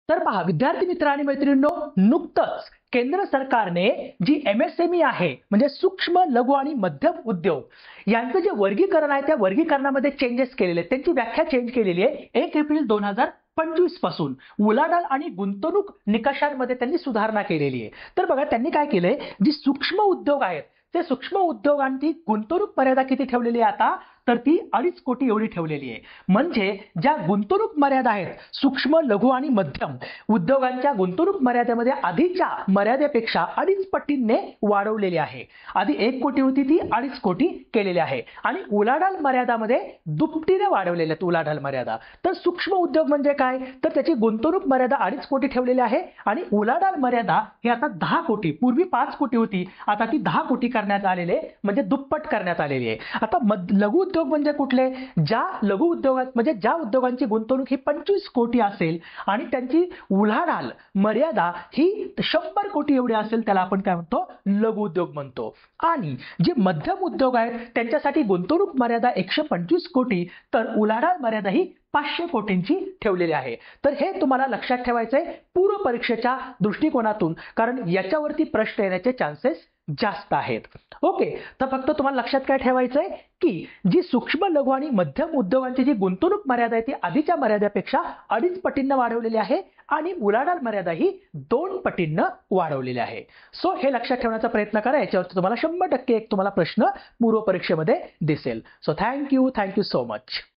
तर पहा विद्यार्थी मित्र आणि मैत्रिणींनो, नुकतंच केंद्र सरकारने जी MSME आहे म्हणजे सूक्ष्म लघु आणि मध्यम उद्योग यांचं जे वर्गीकरण आहे त्या वर्गीकरणामध्ये चेंजेस केलेले आहेत. त्यांची व्याख्या चेंज केलेली आहे 1 एप्रिल 2025 पासून उलाढाल आणि गुंतवणूक निकषांमध्ये त्यांनी सुधारणा केलेली आहे. तर बघा त्यांनी काय केलंय, जी सूक्ष्म उद्योग आहेत ते सूक्ष्म उद्योगांची गुंतवणूक मर्यादा किती ठेवलेली आहे आता, तर ती 2.5 कोटी एवढी ठेवलेली आहे. म्हणजे ज्या गुंतवणूक मर्यादा आहेत सूक्ष्म लघु आणि मध्यम उद्योगांच्या गुंतवणूक मर्यादेमध्ये आधीच्या मर्यादेपेक्षा 2.5 पटीने वाढवलेली आहे. आधी 1 कोटी होती ती 2.5 कोटी केलेली आहे आणि उलाढाल मर्यादामध्ये दुपटीने वाढवलेल्या आहेत उलाढाल मर्यादा. तर सूक्ष्म उद्योग म्हणजे काय, तर त्याची गुंतवणूक मर्यादा 2.5 कोटी ठेवलेली आहे आणि उलाढाल मर्यादा ही आता 10 कोटी, पूर्वी 5 कोटी होती आता ती 10 कोटी करण्यात आलेले म्हणजे दुप्पट करण्यात आलेली आहे. आता लघु उद्योग म्हणजे कुठले, ज्या लघु उद्योगात म्हणजे ज्या उद्योगांची गुंतवणूक ही 25 कोटी असेल आणि त्यांची उलाढाल मर्यादा ही 100 कोटी एवढी असेल त्याला आपण काय म्हणतो, लघु उद्योग म्हणतो. आणि जे मध्यम उद्योग आहेत त्यांच्यासाठी गुंतवणूक मर्यादा 125 कोटी तर उलाढाल मर्यादा ही 500 कोटींची ठेवलेली आहे. तर हे तुम्हाला लक्षात ठेवायचंय पूर्व परीक्षेच्या दृष्टिकोनातून, कारण याच्यावरती प्रश्न येण्याचे चान्सेस जास्त आहेत. ओके, तर फक्त तुम्हाला लक्षात काय ठेवायचंय की जी सूक्ष्म लघु आणि मध्यम उद्योगांची जी गुंतवणूक मर्यादा आहे ती आधीच्या मर्यादेपेक्षा 2.5 पटींनी वाढवलेली आहे आणि उलाढाल मर्यादा ही 2 पटींनी वाढवलेली आहे. सो हे लक्षात ठेवण्याचा प्रयत्न करा, याच्यावरती तुम्हाला 100% एक तुम्हाला प्रश्न पूर्व परीक्षेमध्ये दिसेल. So thank you so much.